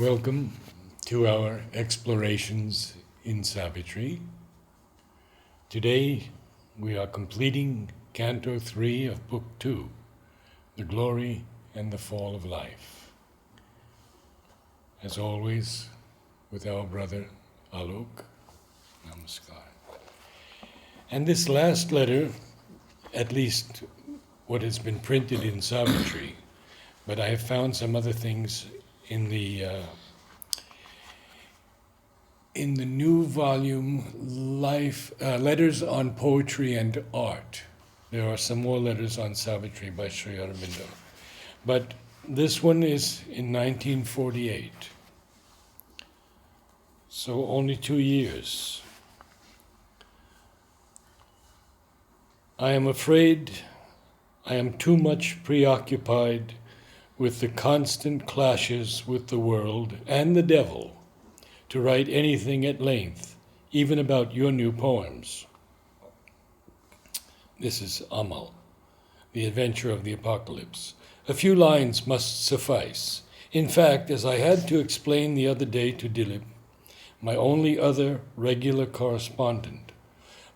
Welcome to our explorations in Savitri. Today we are completing Canto 3 of Book 2, The Glory and the Fall of Life. As always, with our brother Alok. Namaskar. And this last letter, at least what has been printed in Savitri, but I have found some other things in the new volume, Letters on Poetry and Art. There are some more letters on Savitri by Sri Aurobindo. But this one is in 1948. So only 2 years. I am afraid I am too much preoccupied with the constant clashes with the world and the devil to write anything at length, even about your new poems. This is Amal, The Adventure of the Apocalypse. A few lines must suffice. In fact, as I had to explain the other day to Dilip, my only other regular correspondent,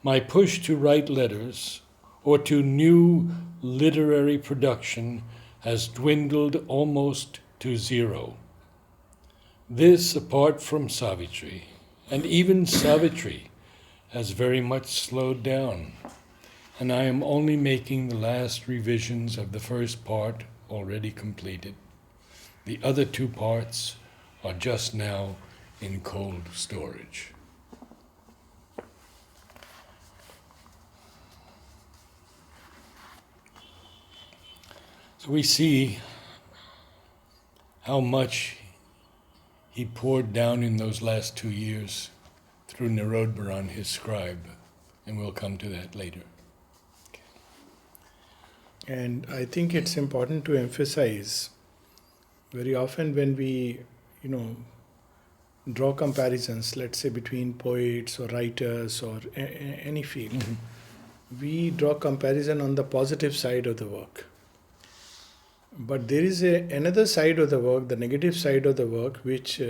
my push to write letters or to new literary production has dwindled almost to zero. This, apart from Savitri, and even Savitri has very much slowed down, and I am only making the last revisions of the first part already completed. The other two parts are just now in cold storage. So we see how much he poured down in those last 2 years through Nirodbaran, his scribe, and we'll come to that later. And I think it's important to emphasize, very often when we, draw comparisons, let's say between poets or writers or any field, we draw comparison on the positive side of the work. But there is another side of the work, the negative side of the work, which,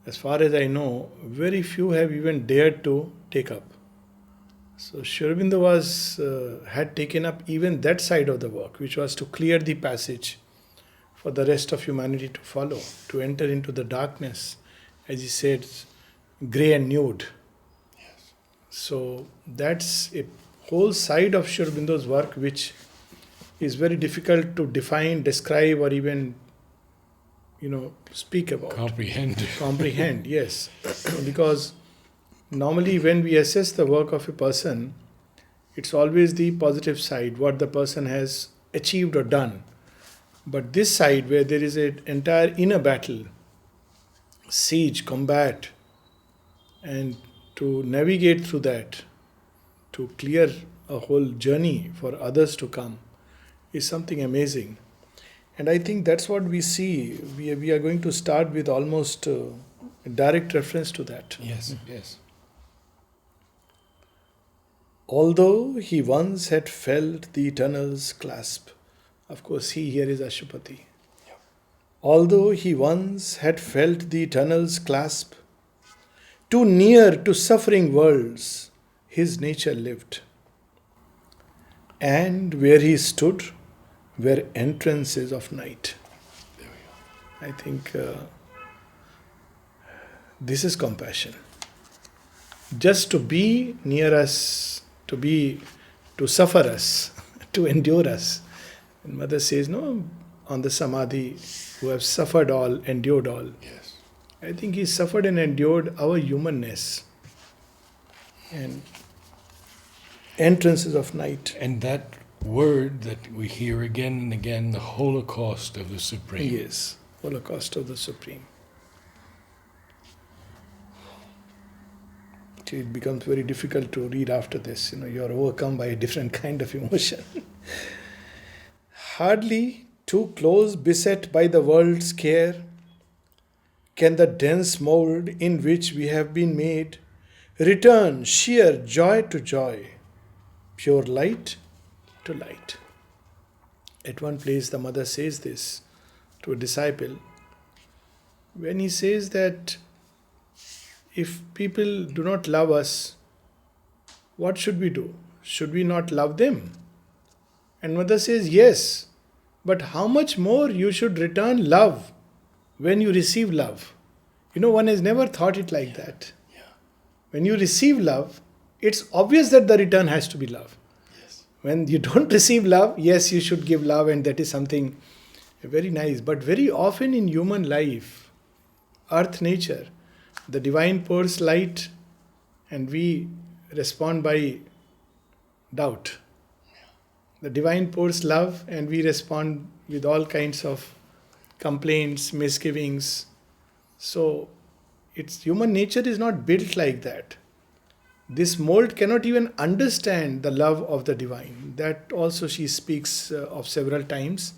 as far as I know, very few have even dared to take up. So Sri Aurobindo had taken up even that side of the work, which was to clear the passage for the rest of humanity to follow, to enter into the darkness, as he said, grey and nude. Yes. So that's a whole side of Sri Aurobindo's work which is very difficult to define, describe, or even, speak about. Comprehend, yes. Because normally when we assess the work of a person, it's always the positive side, what the person has achieved or done. But this side, where there is an entire inner battle, siege, combat, and to navigate through that, to clear a whole journey for others to come, is something amazing. And I think that's what we see. We are going to start with almost a direct reference to that. Yes, yes. Although he once had felt the eternal's clasp, of course he here is Ashupati. Yeah. Although he once had felt the eternal's clasp, too near to suffering worlds his nature lived. And where he stood were entrances of night. There we I think this is compassion. Just to be near us, to suffer us, to endure us. And Mother says, no, on the Samadhi, who have suffered all, endured all. Yes. I think he suffered and endured our humanness. And entrances of night. And that word that we hear again and again, the Holocaust of the Supreme. Yes, Holocaust of the Supreme. It becomes very difficult to read after this. You are overcome by a different kind of emotion. Hardly too close beset by the world's care, can the dense mould in which we have been made return sheer joy to joy, pure light to light. At one place, the mother says this to a disciple when he says that if people do not love us, what should we do? Should we not love them? And mother says, yes, but how much more you should return love when you receive love. One has never thought it like that. Yeah. When you receive love, it's obvious that the return has to be love. Yes. When you don't receive love, yes, you should give love, and that is something very nice. But very often in human life, earth nature, the divine pours light and we respond by doubt. The divine pours love and we respond with all kinds of complaints, misgivings. So it's human nature is not built like that. This mold cannot even understand the love of the divine. That also she speaks of several times,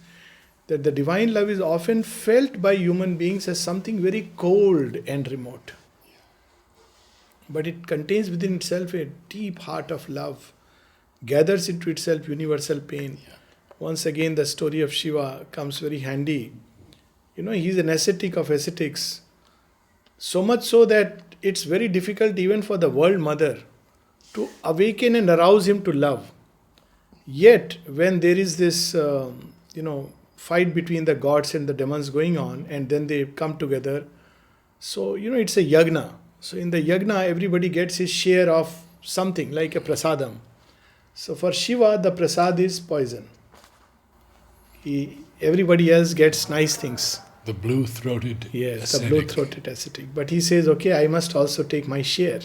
that the divine love is often felt by human beings as something very cold and remote. But it contains within itself a deep heart of love, gathers into itself universal pain. Yeah. Once again, the story of Shiva comes very handy. He's an ascetic of ascetics. So much so that it's very difficult even for the world mother to awaken and arouse him to love. Yet, when there is this, fight between the gods and the demons going on, and then they come together, so, it's a yagna. So, in the yagna, everybody gets his share of something like a prasadam. So, for Shiva, the prasad is poison. Everybody else gets nice things. The blue-throated Yes, ascetic. the blue-throated ascetic. But he says, okay, I must also take my share.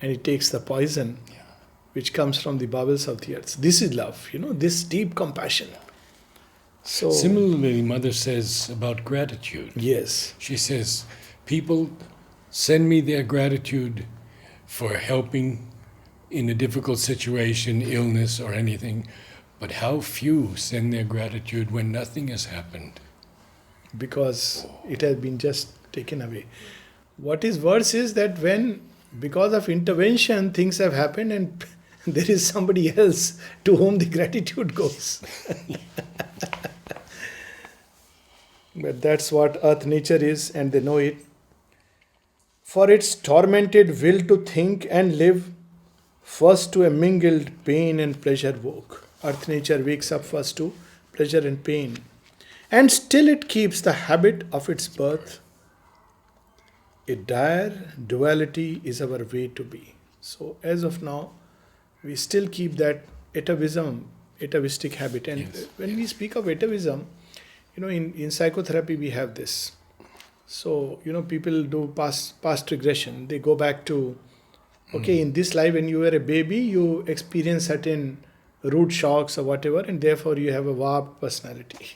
And he takes the poison, which comes from the bowels of the earth. This is love, this deep compassion. So Similarly, Mother says about gratitude. yes, She says, people send me their gratitude for helping in a difficult situation, illness or anything, but how few send their gratitude when nothing has happened. because it has been just taken away. What is worse is that when, because of intervention, things have happened and there is somebody else to whom the gratitude goes. But that's what earth nature is, and they know it. For its tormented will to think and live, first to a mingled pain and pleasure woke. Earth nature wakes up first to pleasure and pain. And still it keeps the habit of its birth. A dire duality is our way to be. So as of now, we still keep that atavistic habit. And Yes, when we speak of atavism, in psychotherapy we have this. So, people do past regression. They go back to, okay, in this life when you were a baby, you experience certain rude shocks or whatever, and therefore you have a warped personality.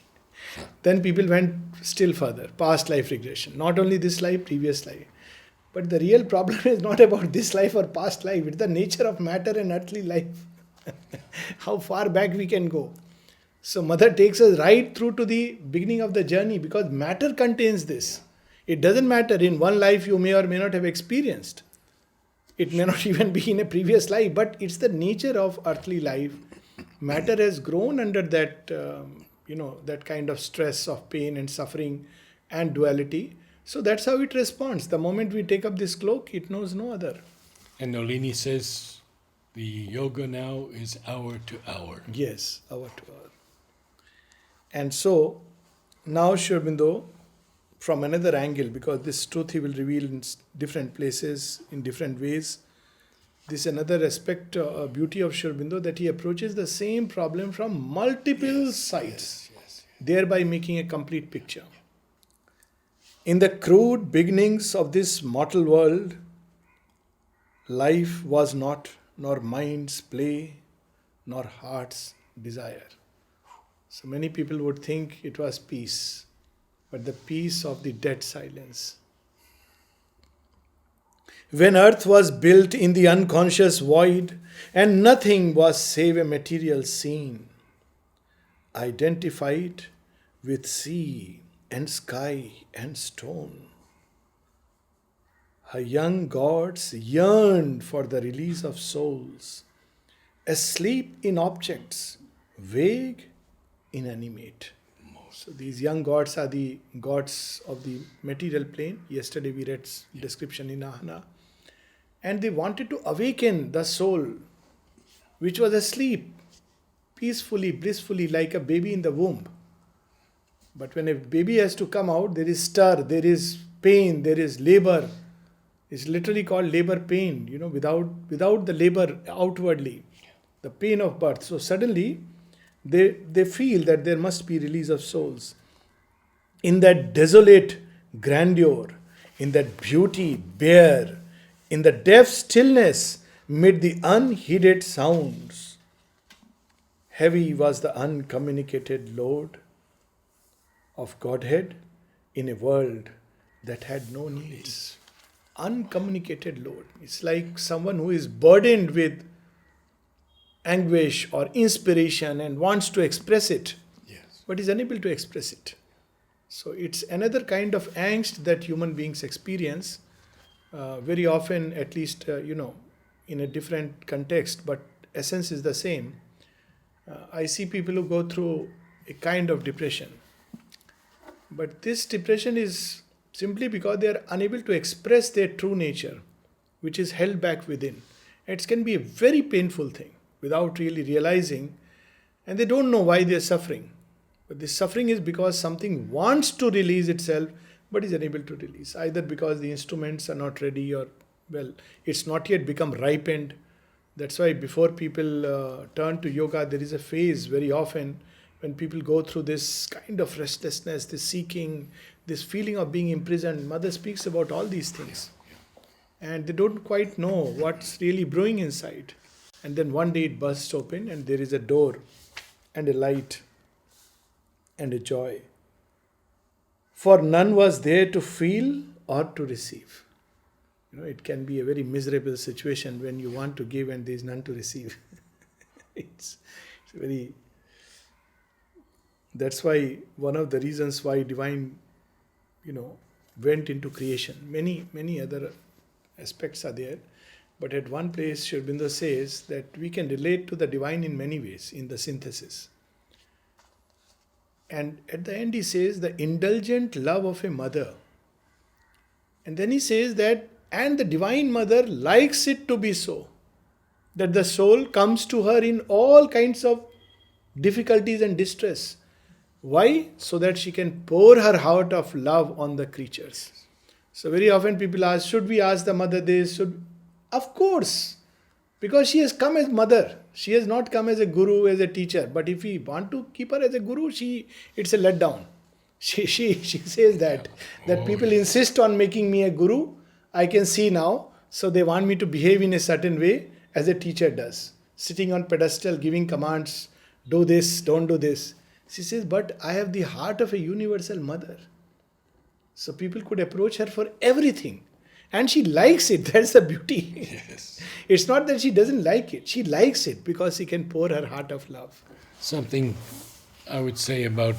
Then people went still further, past life regression. Not only this life, previous life. But the real problem is not about this life or past life. It's the nature of matter and earthly life. How far back we can go. So Mother takes us right through to the beginning of the journey, because matter contains this. It doesn't matter in one life you may or may not have experienced. It may not even be in a previous life, but it's the nature of earthly life. Matter has grown under that, that kind of stress of pain and suffering and duality. So that's how it responds. The moment we take up this cloak, it knows no other. And Nolini says the yoga now is hour to hour. Yes, hour to hour. And so now Sri Aurobindo, from another angle, because this truth he will reveal in different places, in different ways. This is another aspect, beauty of Sri Aurobindo, that he approaches the same problem from multiple sides, thereby making a complete picture. In the crude beginnings of this mortal world, life was not, nor mind's play, nor heart's desire. So many people would think it was peace, but the peace of the dead silence. When earth was built in the unconscious void, and nothing was save a material scene, identified with sea and sky and stone, her young gods yearned for the release of souls, asleep in objects, vague, inanimate. So these young gods are the gods of the material plane. Yesterday we read description in Ahana. And they wanted to awaken the soul which was asleep peacefully, blissfully, like a baby in the womb. But when a baby has to come out, there is stir, there is pain, there is labor. It's literally called labor pain, without the labor outwardly, the pain of birth. So suddenly they feel that there must be release of souls. In that desolate grandeur, in that beauty bare, in the deaf stillness, mid the unheeded sounds, heavy was the uncommunicated load of Godhead in a world that had no needs. Uncommunicated load. It's like someone who is burdened with anguish or inspiration and wants to express it, but is unable to express it. So it's another kind of angst that human beings experience very often, at least, in a different context, but essence is the same. I see people who go through a kind of depression. But this depression is simply because they are unable to express their true nature, which is held back within. It can be a very painful thing without really realizing, and they don't know why they are suffering. But this suffering is because something wants to release itself but is unable to release, either because the instruments are not ready or, it's not yet become ripened. That's why before people turn to yoga, there is a phase very often when people go through this kind of restlessness, this seeking, this feeling of being imprisoned. Mother speaks about all these things. And they don't quite know what's really brewing inside. And then one day it bursts open and there is a door and a light and a joy. For none was there to feel or to receive. It can be a very miserable situation when you want to give and there is none to receive. it's very... That's why one of the reasons why divine, went into creation. Many other aspects are there. But at one place, Sri Aurobindo says that we can relate to the divine in many ways in the synthesis. And at the end he says the indulgent love of a mother. And then he says that, and the divine mother likes it to be so. That the soul comes to her in all kinds of difficulties and distress. Why? So that she can pour her heart of love on the creatures. So very often people ask, should we ask the mother this? Of course. Because she has come as mother. She has not come as a guru, as a teacher. But if we want to keep her as a guru, it's a letdown. She says that people insist on making me a guru. I can see now. So they want me to behave in a certain way as a teacher does. Sitting on pedestal, giving commands, do this, don't do this. She says, but I have the heart of a universal mother. So people could approach her for everything. And she likes it. That's the beauty. Yes. It's not that she doesn't like it. She likes it because she can pour her heart of love. Something I would say about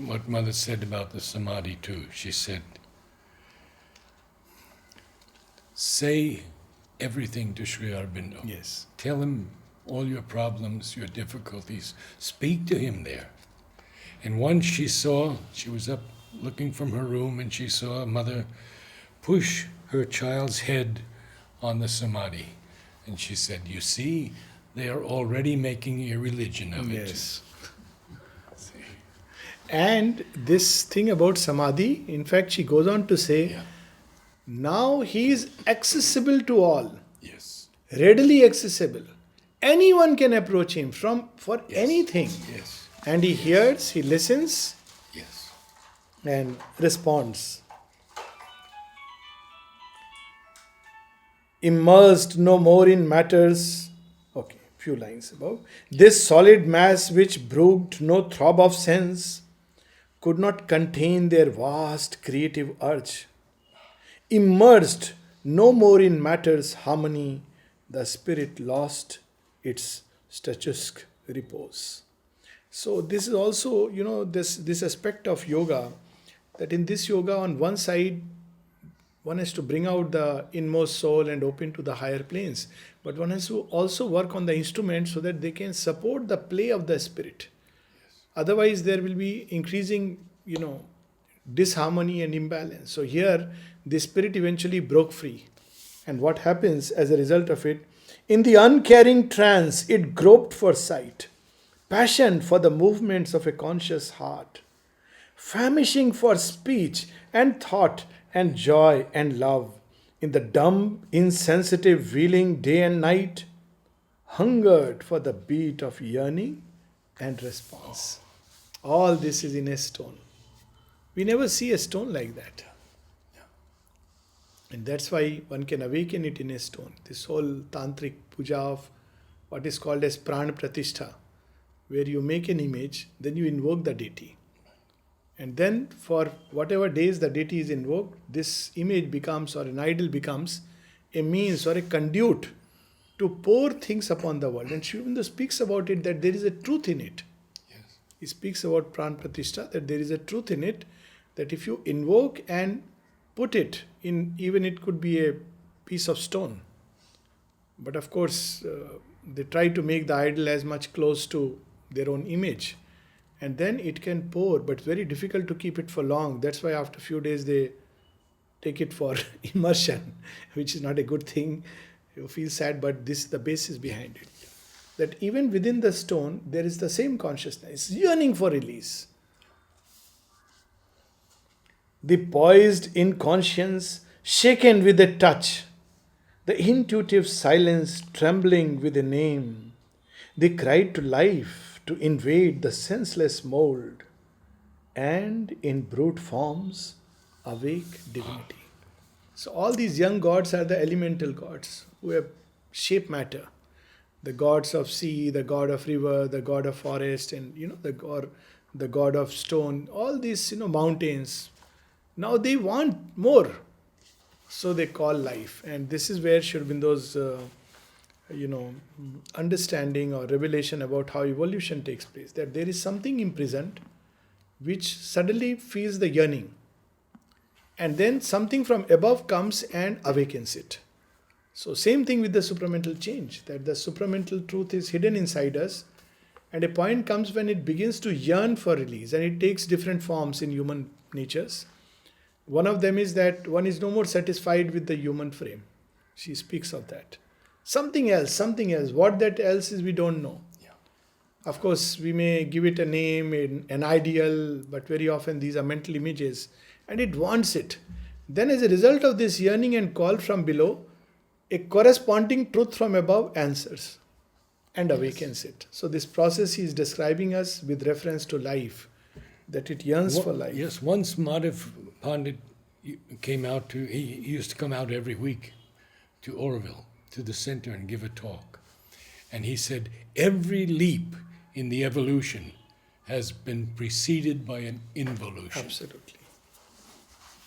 what Mother said about the samadhi too. She said, say everything to Sri Aurobindo. Yes. Tell him all your problems, your difficulties. Speak to him there. And once she was up looking from her room and she saw Mother push her child's head on the samadhi. And she said, you see, they are already making a religion of it. Yes. And this thing about samadhi, in fact, she goes on to say, now he is accessible to all. Yes. Readily accessible. Anyone can approach him for anything. Yes. And he hears, he listens, Yes. and responds. Immersed no more in matters. Okay, few lines above. This solid mass which brooked no throb of sense could not contain their vast creative urge. Immersed no more in matter's harmony, the spirit lost its statuesque repose. So this is also, this aspect of yoga, that in this yoga on one side, one has to bring out the inmost soul and open to the higher planes. But one has to also work on the instruments so that they can support the play of the spirit. Otherwise, there will be increasing, disharmony and imbalance. So here, the spirit eventually broke free. And what happens as a result of it? In the uncaring trance, it groped for sight, passion for the movements of a conscious heart, famishing for speech and thought and joy and love. In the dumb, insensitive wheeling day and night, hungered for the beat of yearning and response. All this is in a stone. We never see a stone like that. And that's why one can awaken it in a stone. This whole tantric puja of what is called as pran pratishtha, where you make an image, then you invoke the deity. And then for whatever days the deity is invoked, this image becomes, or an idol becomes, a means or a conduit to pour things upon the world. And Sri Aurobindo speaks about it, that there is a truth in it. Yes. He speaks about pran pratishtha, that there is a truth in it, that if you invoke and put it in, even it could be a piece of stone. But of course, they try to make the idol as much close to their own image. And then it can pour, but it's very difficult to keep it for long. That's why after a few days they take it for immersion, which is not a good thing. You feel sad, but this is the basis behind it. That even within the stone, there is the same consciousness, yearning for release. The poised inconscience, shaken with a touch, the intuitive silence trembling with a name, they cried to life to invade the senseless mould, and in brute forms awake divinity. So all these young gods are the elemental gods who have shape matter. The gods of sea, the god of river, the god of forest, and the god of stone, all these mountains. Now they want more. So they call life. And this is where Sri Aurobindo's understanding or revelation about how evolution takes place. That there is something imprisoned which suddenly feels the yearning. And then something from above comes and awakens it. So same thing with the supramental change. That the supramental truth is hidden inside us. And a point comes when it begins to yearn for release. And it takes different forms in human natures. One of them is that one is no more satisfied with the human frame. She speaks of that. Something else. What that else is, we don't know. Yeah. Of course, we may give it a name, an ideal, but very often these are mental images. And it wants it. Then as a result of this yearning and call from below, a corresponding truth from above answers and awakens it. So this process he is describing us with reference to life, that it yearns for life. Yes, once Madhav Pandit came out he used to come out every week to Oroville, to the center, and give a talk. And he said, every leap in the evolution has been preceded by an involution. Absolutely.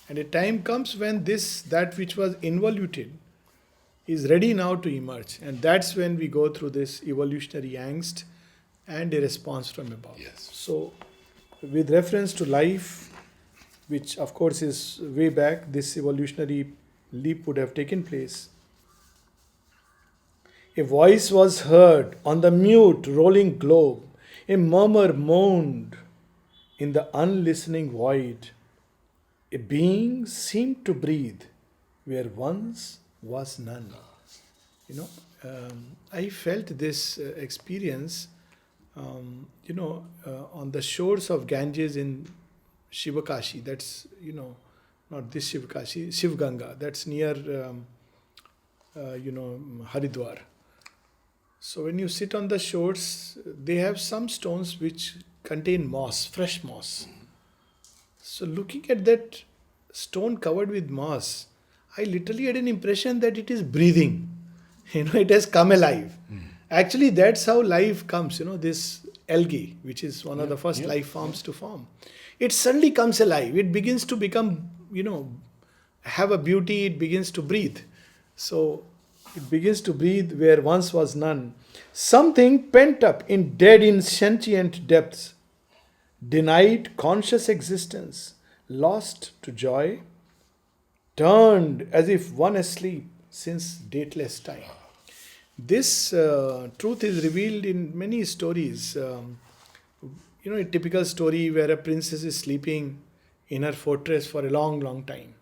And a time comes when that which was involuted is ready now to emerge. And that's when we go through this evolutionary angst and a response from above. Yes. So, with reference to life, which of course is way back, this evolutionary leap would have taken place. A voice was heard on the mute rolling globe. A murmur moaned in the unlistening void. A being seemed to breathe where once was none. I felt this experience, on the shores of Ganges in Shivakashi. That's, not this Shivakashi, Shiv Ganga. That's near, Haridwar. So when you sit on the shores, they have some stones which contain moss, fresh moss. So looking at that stone covered with moss, I literally had an impression that it is breathing. It has come alive. Actually, that's how life comes. This algae, which is one of the first life forms to form. It suddenly comes alive. It begins to become, have a beauty. It begins to breathe. So it begins to breathe where once was none. Something pent up in dead insentient depths, denied conscious existence, lost to joy, turned as if one asleep since dateless time. This truth is revealed in many stories. a typical story where a princess is sleeping in her fortress for a long, long time,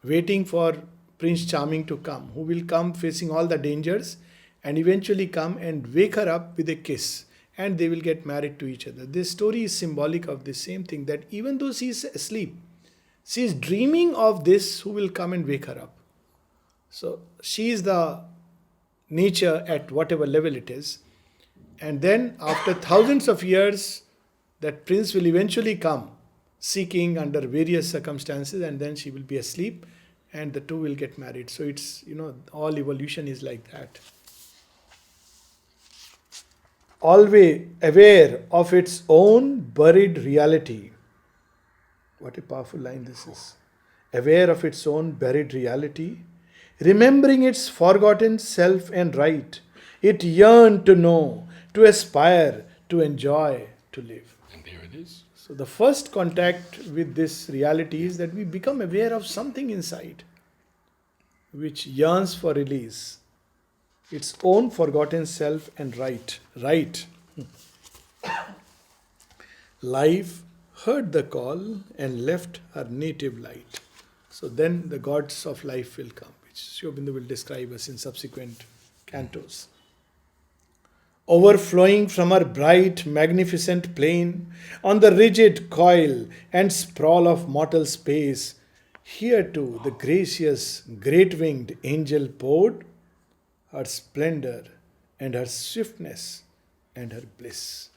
waiting for Prince Charming to come, who will come facing all the dangers and eventually come and wake her up with a kiss, and they will get married to each other. This story is symbolic of the same thing, that even though she is asleep, she is dreaming of this who will come and wake her up. So she is the nature at whatever level it is. And then after thousands of years, that prince will eventually come seeking under various circumstances, and then she will be asleep and the two will get married. So it's, all evolution is like that. Always aware of its own buried reality. What a powerful line this is. Aware of its own buried reality, remembering its forgotten self and right, it yearned to know, to aspire, to enjoy, to live. And there it is. So the first contact with this reality is that we become aware of something inside which yearns for release, its own forgotten self and right. Right. Life heard the call and left her native light. So then the gods of life will come, which Sri Aurobindo will describe us in subsequent cantos. Overflowing from her bright, magnificent plain, on the rigid coil and sprawl of mortal space, here too the gracious, great-winged angel poured her splendor and her swiftness and her bliss.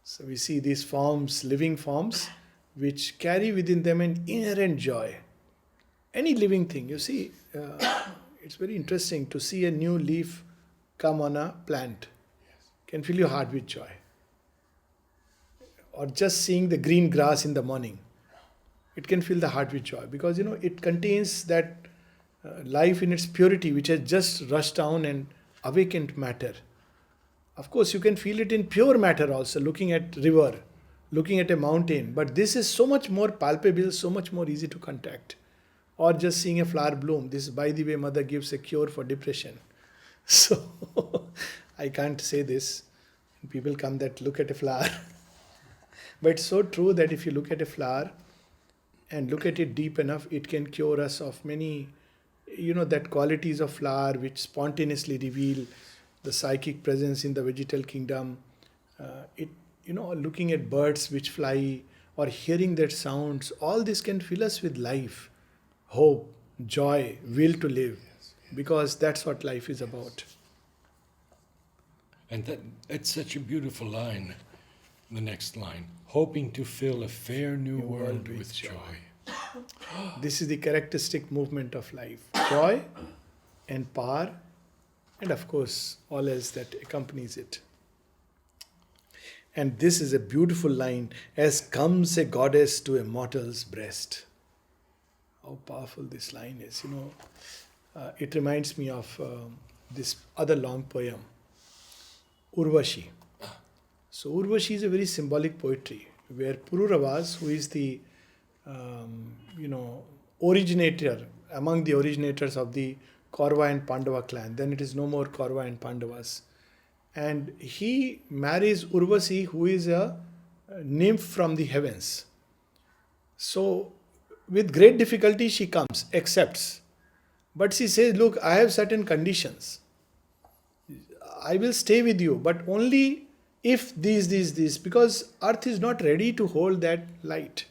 So we see these forms, living forms, which carry within them an inherent joy. Any living thing, you see, it's very interesting to see a new leaf come on a plant. Can fill your heart with joy. Or just seeing the green grass in the morning, it can fill the heart with joy, because it contains that life in its purity which has just rushed down and awakened matter. Of course, you can feel it in pure matter also, looking at river, looking at a mountain, but this is so much more palpable, so much more easy to contact. Or just seeing a flower bloom. This, by the way, mother gives a cure for depression. So I can't say this. People come that look at a flower. But it's so true that if you look at a flower and look at it deep enough, it can cure us of many, that qualities of flower which spontaneously reveal the psychic presence in the vegetal kingdom. Looking at birds which fly or hearing their sounds, all this can fill us with life, hope, joy, will to live, because that's what life is about. And that's such a beautiful line, the next line. Hoping to fill a fair new world with joy. This is the characteristic movement of life. Joy and power, and of course, all else that accompanies it. And this is a beautiful line. As comes a goddess to a mortal's breast. How powerful this line is. It reminds me of this other long poem, Urvashi. So Urvashi is a very symbolic poetry where Pururavas, who is the originator, among the originators of the Kaurava and Pandava clan, then it is no more Kaurava and Pandavas. And he marries Urvasi, who is a nymph from the heavens. So with great difficulty she comes, accepts. But she says, look, I have certain conditions. I will stay with you, but only if these, because earth is not ready to hold that light.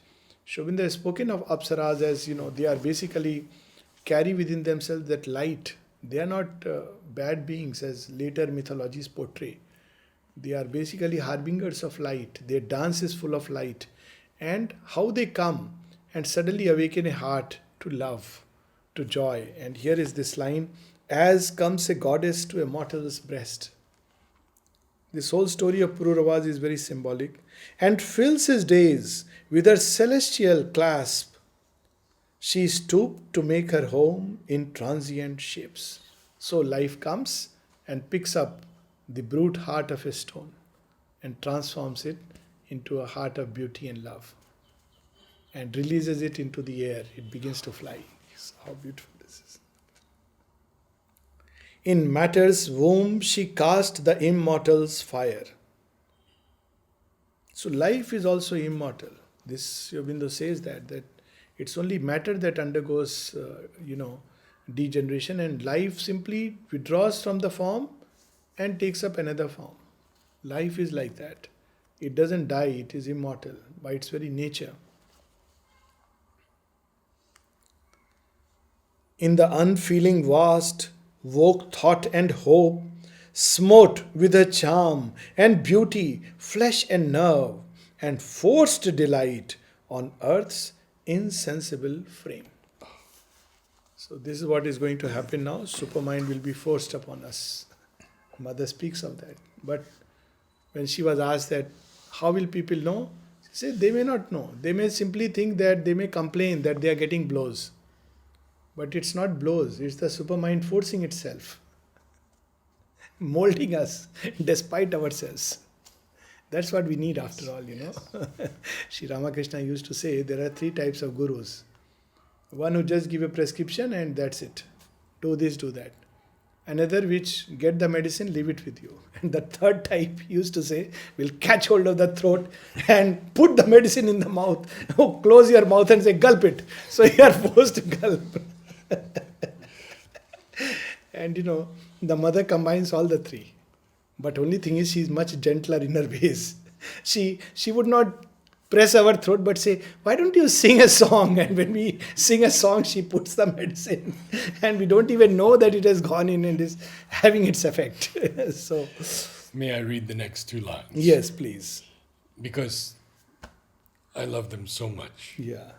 Sri Aurobindo has spoken of Apsaras as, they are basically carry within themselves that light. They are not bad beings as later mythologies portray. They are basically harbingers of light. Their dance is full of light. And how they come and suddenly awaken a heart to love, to joy. And here is this line, as comes a goddess to a mortal's breast. This whole story of Pururavas is very symbolic, and fills his days with her celestial clasp. She stooped to make her home in transient shapes. So life comes and picks up the brute heart of a stone and transforms it into a heart of beauty and love, and releases it into the air. It begins to fly. So how beautiful this is. In matter's womb she cast the immortal's fire. So life is also immortal. This Yobindo says that it's only matter that undergoes, degeneration, and life simply withdraws from the form and takes up another form. Life is like that. It doesn't die, it is immortal by its very nature. In the unfeeling vast, woke thought and hope, smote with a charm and beauty, flesh and nerve, and forced delight on earth's insensible frame. So, this is what is going to happen now. Supermind will be forced upon us. Mother speaks of that. But when she was asked that, how will people know? She said, they may not know. They may simply think that they may complain that they are getting blows. But it's not blows, it's the supermind forcing itself, molding us despite ourselves. That's what we need after all, Sri Ramakrishna used to say there are 3 types of gurus. One who just give a prescription and that's it. Do this, do that. Another which get the medicine, leave it with you. And the third type used to say, will catch hold of the throat and put the medicine in the mouth. Oh, close your mouth and say, gulp it. So you are forced to gulp. And the mother combines all the 3. But only thing is, she is much gentler in her ways. She would not press our throat but say, why don't you sing a song? And when we sing a song, she puts the medicine. And we don't even know that it has gone in and is having its effect. So, may I read the next 2 lines? Yes, please. Because I love them so much. Yeah.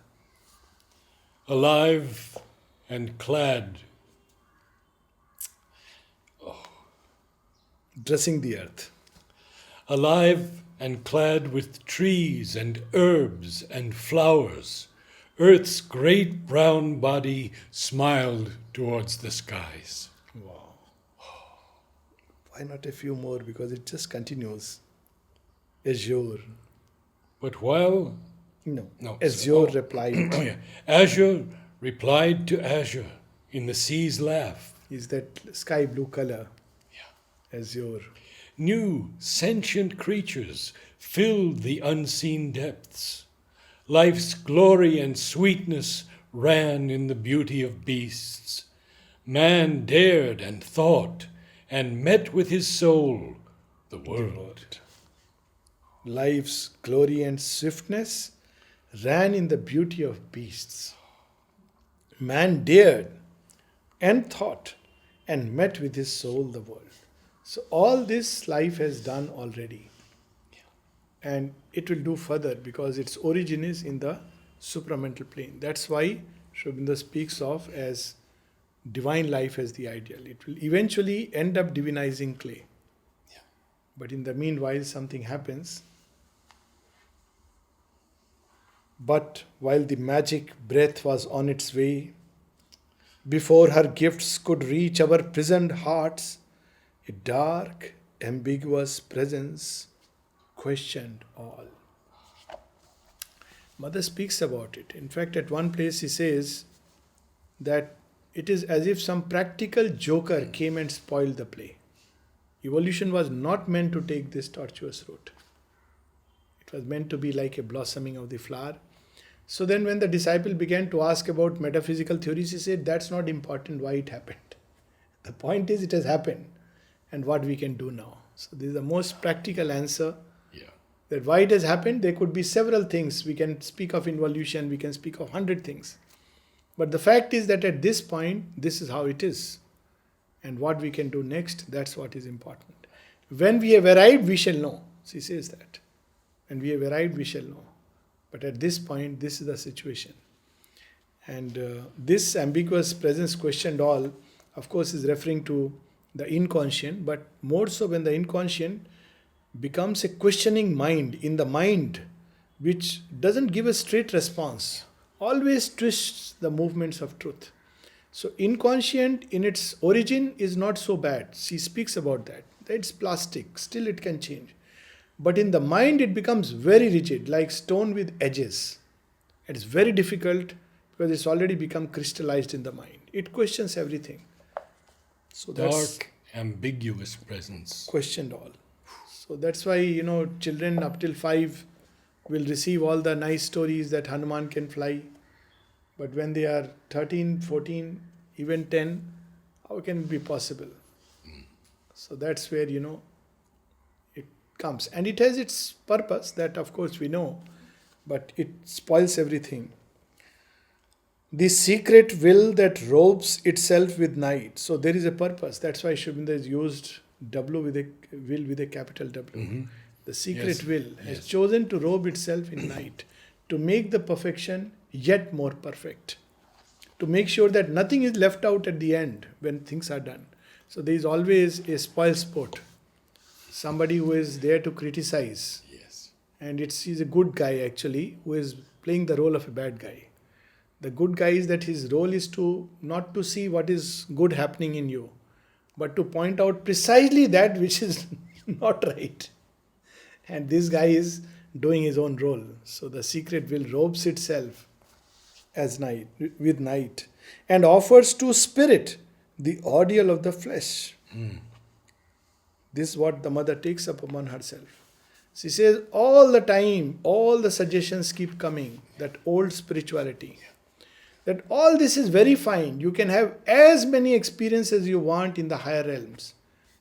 Alive and clad, dressing the earth. Alive and clad with trees and herbs and flowers, earth's great brown body smiled towards the skies. Wow. Why not a few more? Because it just continues. Azure. But while... No. Azure replied. Oh, yeah. Azure replied to azure in the sea's laugh. Is that sky blue color? Yeah. Azure. New sentient creatures filled the unseen depths. Life's glory and sweetness ran in the beauty of beasts. Man dared and thought and met with his soul the world. Life's glory and swiftness ran in the beauty of beasts. Man dared and thought and met with his soul the world. So all this life has done already. And it will do further because its origin is in the supramental plane. That's why Sri Aurobindo speaks of as divine life as the ideal. It will eventually end up divinizing clay. Yeah. But in the meanwhile, something happens. But while the magic breath was on its way, before her gifts could reach our prisoned hearts, a dark, ambiguous presence questioned all. Mother speaks about it. In fact, at one place she says that it is as if some practical joker came and spoiled the play. Evolution was not meant to take this tortuous route. It was meant to be like a blossoming of the flower. So then when the disciple began to ask about metaphysical theories, he said, that's not important why it happened. The point is it has happened and what we can do now. So this is the most practical answer. Yeah. That why it has happened, there could be several things. We can speak of involution, we can speak of 100 things. But the fact is that at this point, this is how it is. And what we can do next, that's what is important. When we have arrived, we shall know. She says that. When we have arrived, we shall know. But at this point, this is the situation. And this ambiguous presence questioned all, of course, is referring to the inconscient, but more so when the inconscient becomes a questioning mind in the mind, which doesn't give a straight response, always twists the movements of truth. So inconscient in its origin is not so bad. She speaks about that. It's plastic, still it can change. But in the mind it becomes very rigid, like stone with edges. It's very difficult because it's already become crystallized in the mind. It questions everything. So that's dark, ambiguous presence. questioned all. So that's why, children up till 5 will receive all the nice stories that Hanuman can fly. But when they are 13, 14, even 10, how can it be possible? So that's where, it comes. And it has its purpose, that of course we know, but it spoils everything. The secret will that robes itself with night. So there is a purpose. That's why Shubinda is used W with a will with a capital W. Mm-hmm. The secret Yes. will has Yes. chosen to robe itself in night, to make the perfection yet more perfect, to make sure that nothing is left out at the end when things are done. So there is always a spoil sport, somebody who is there to criticize, Yes. and he's a good guy actually who is playing the role of a bad guy. The good guy is that his role is to not to see what is good happening in you, but to point out precisely that which is not right. And this guy is doing his own role. So the secret will robes itself as night with night and offers to spirit the ordeal of the flesh. This is what the mother takes up upon herself. She says all the time, all the suggestions keep coming, that old spirituality. That all this is very fine. You can have as many experiences you want in the higher realms.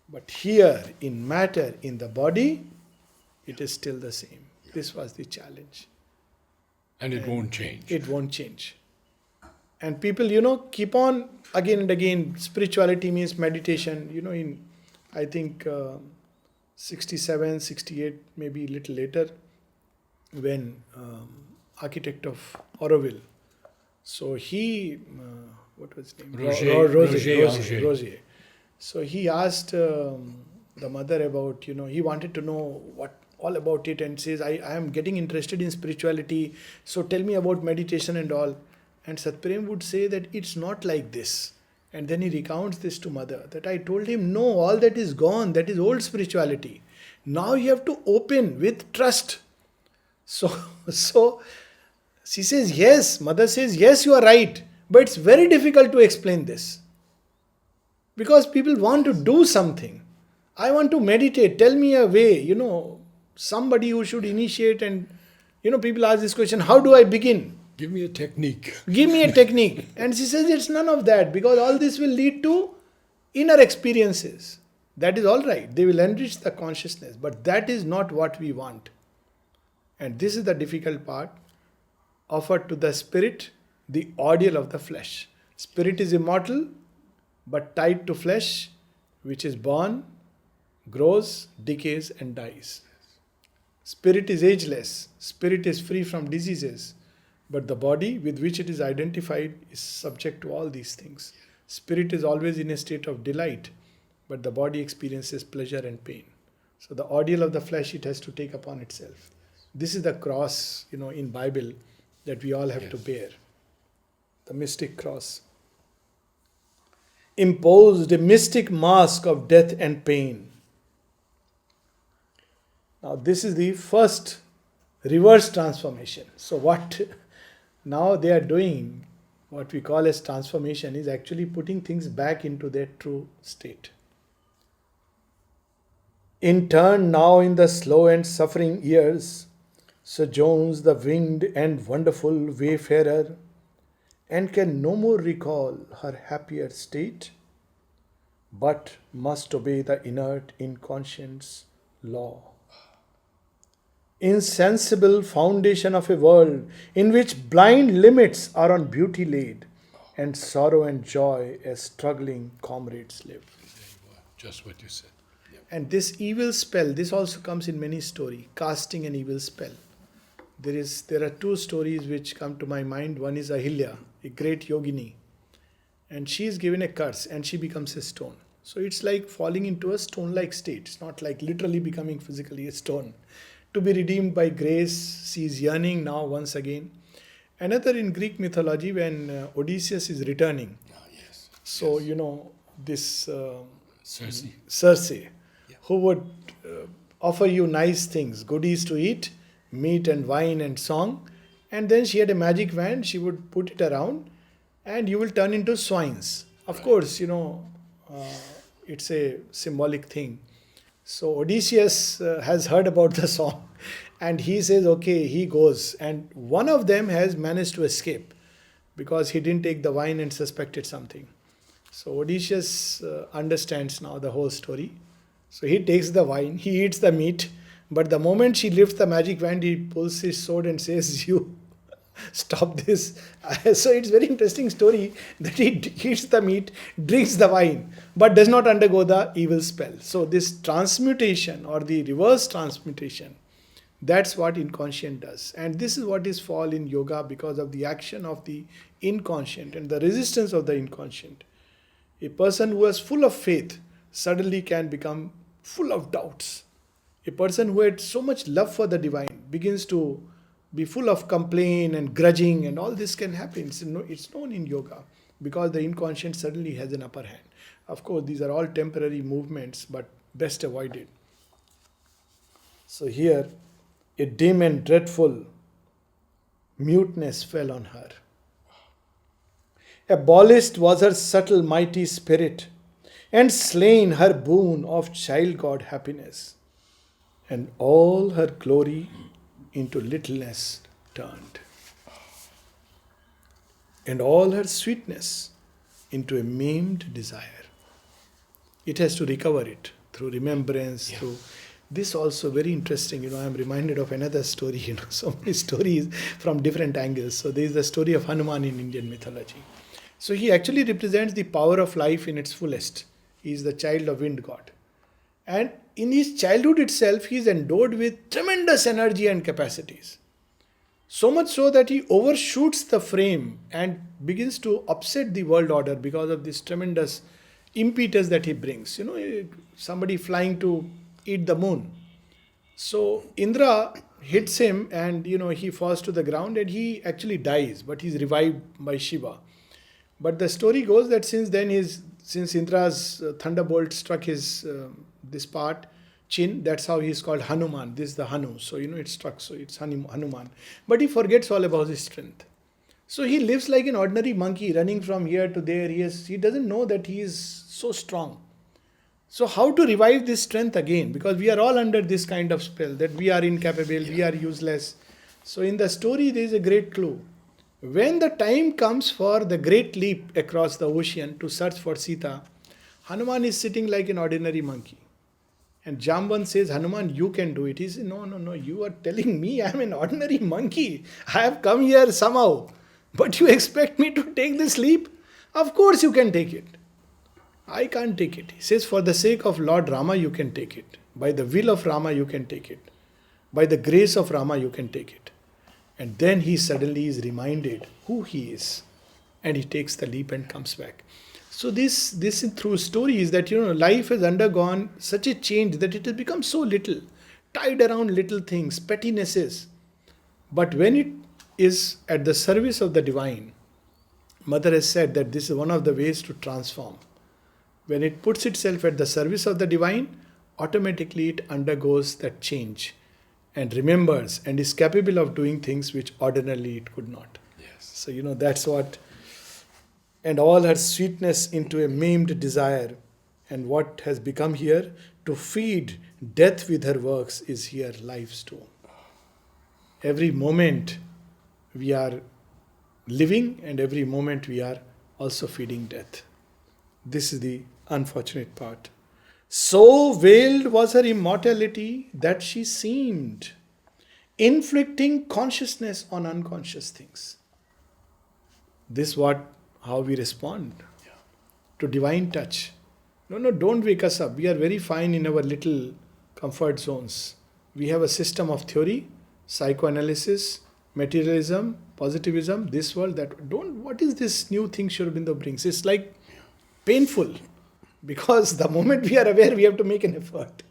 But here, in matter, in the body, it is still the same. This was the challenge. And it won't change. It won't change. And people, keep on again and again. Spirituality means meditation. In, I think, 67, 68, maybe a little later, when architect of Auroville, so he, what was his name? Roger. So he asked the mother about, he wanted to know all about it, and says, I am getting interested in spirituality, so tell me about meditation and all. And Satprem would say that it's not like this. And then he recounts this to mother, that I told him, no, all that is gone, that is old spirituality. Now you have to open with trust. So she says, yes, mother says, yes, you are right. But it's very difficult to explain this. Because people want to do something. I want to meditate, tell me a way, somebody who should initiate, and, people ask this question, how do I begin? Give me a technique. Give me a technique. And she says it's none of that, because all this will lead to inner experiences. That is all right. They will enrich the consciousness. But that is not what we want. And this is the difficult part. Offered to the spirit the ordeal of the flesh. Spirit is immortal, but tied to flesh, which is born, grows, decays, and dies. Spirit is ageless. Spirit is free from diseases. But the body with which it is identified is subject to all these things. Spirit is always in a state of delight, but the body experiences pleasure and pain. So the ordeal of the flesh it has to take upon itself. This is the cross, in Bible that we all have to bear. The mystic cross. Imposed a mystic mask of death and pain. Now this is the first reverse transformation. So what now they are doing, what we call as transformation, is actually putting things back into their true state. In turn now in the slow and suffering years, sojourns the winged and wonderful wayfarer, and can no more recall her happier state, but must obey the inert inconscience law. Insensible foundation of a world in which blind limits are on beauty laid, and sorrow and joy as struggling comrades live. Just what you said. Yep. And this evil spell, this also comes in many stories, casting an evil spell. There are two stories which come to my mind. One is Ahilya, a great yogini, and she is given a curse and she becomes a stone. So it's like falling into a stone-like state. It's not like literally becoming physically a stone. To be redeemed by grace, she is yearning now once again. Another in Greek mythology, when Odysseus is returning. Yes. So, this Circe. who would offer you nice things, goodies to eat, meat and wine and song. And then she had a magic wand, she would put it around and you will turn into swines. Of course, it's a symbolic thing. So Odysseus has heard about the song And he says, okay, he goes. And one of them has managed to escape because he didn't take the wine and suspected something. So Odysseus understands now the whole story. So he takes the wine, he eats the meat, but the moment she lifts the magic wand, he pulls his sword and says, you stop this. So it's very interesting story that he eats the meat, drinks the wine, but does not undergo the evil spell. So this transmutation or the reverse transmutation, that's what inconscient does. And this is what is fall in yoga because of the action of the inconscient and the resistance of the inconscient. A person who is full of faith suddenly can become full of doubts. A person who had so much love for the divine begins to be full of complaint and grudging, and all this can happen. It's known in yoga because the inconscient suddenly has an upper hand. Of course, these are all temporary movements, but best avoided. So here, a dim and dreadful muteness fell on her. Abolished was her subtle mighty spirit, and slain her boon of child god happiness, and all her glory into littleness turned, and all her sweetness into a maimed desire. It has to recover it through remembrance, through this also very interesting. I am reminded of another story, so many stories from different angles. So there is the story of Hanuman in Indian mythology. So he actually represents the power of life in its fullest. He is the child of wind god. And in his childhood itself, he is endowed with tremendous energy and capacities. So much so that he overshoots the frame and begins to upset the world order because of this tremendous impetus that he brings. Somebody flying to eat the moon. So Indra hits him and, he falls to the ground and he actually dies, but he's revived by Shiva. But the story goes that since Indra's thunderbolt struck his this part, chin, that's how he's called Hanuman. This is the Hanu. So, it struck, so it's Hanuman. But he forgets all about his strength. So he lives like an ordinary monkey running from here to there. He doesn't know that he is so strong. So how to revive this strength again? Because we are all under this kind of spell that we are incapable, we are useless. So in the story, there is a great clue. When the time comes for the great leap across the ocean to search for Sita, Hanuman is sitting like an ordinary monkey. And Jamban says, Hanuman, you can do it. He says, no, you are telling me I am an ordinary monkey. I have come here somehow. But you expect me to take this leap? Of course you can take it. I can't take it. He says, for the sake of Lord Rama, you can take it. By the will of Rama, you can take it. By the grace of Rama, you can take it. And then he suddenly is reminded who he is. And he takes the leap and comes back. So this through stories that, life has undergone such a change that it has become so little, tied around little things, pettinesses. But when it is at the service of the divine, Mother has said that this is one of the ways to transform. When it puts itself at the service of the divine, automatically it undergoes that change and remembers and is capable of doing things which ordinarily it could not. Yes. So, that's what, and all her sweetness into a maimed desire, and what has become here to feed death with her works is here life's too. Every moment we are living and every moment we are also feeding death. This is the unfortunate part. So veiled was her immortality that she seemed inflicting consciousness on unconscious things. This is how we respond to divine touch. No, don't wake us up. We are very fine in our little comfort zones. We have a system of theory, psychoanalysis, materialism, positivism, this world, that. What is this new thing Sri Aurobindo brings? It's like painful. Because the moment we are aware, we have to make an effort.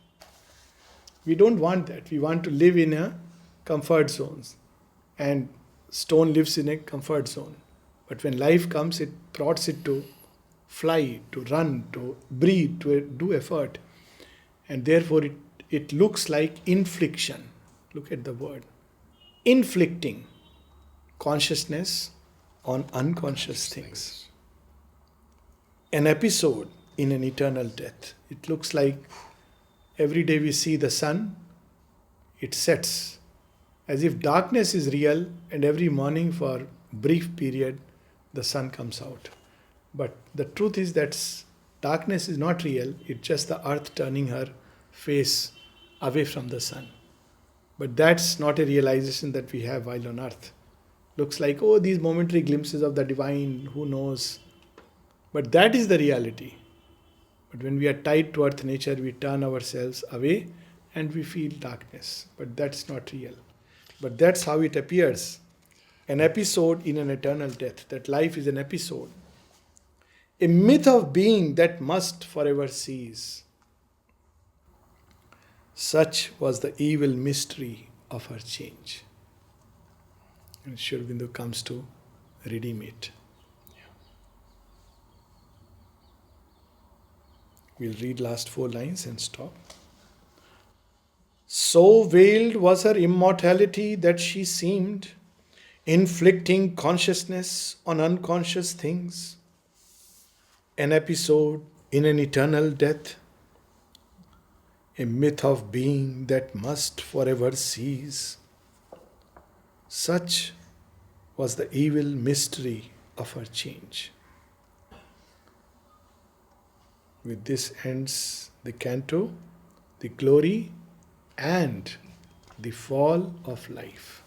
We don't want that. We want to live in a comfort zones. And stone lives in a comfort zone. But when life comes, it prods it to fly, to run, to breathe, to do effort. And therefore it looks like infliction. Look at the word. Inflicting consciousness on unconscious things. An episode in an eternal death. It looks like every day we see the sun, it sets, as if darkness is real and every morning for brief period the sun comes out. But the truth is that darkness is not real, it's just the earth turning her face away from the sun. But that's not a realization that we have while on earth. Looks like, oh, these momentary glimpses of the divine, who knows? But that is the reality. But when we are tied to earth nature, we turn ourselves away and we feel darkness. But that's not real. But that's how it appears. An episode in an eternal death. That life is an episode. A myth of being that must forever cease. Such was the evil mystery of her change. And Sri Aurobindo comes to redeem it. We'll read last 4 lines and stop. So veiled was her immortality that she seemed inflicting consciousness on unconscious things. An episode in an eternal death. A myth of being that must forever cease. Such was the evil mystery of her change. With this ends the canto, the glory and the fall of life.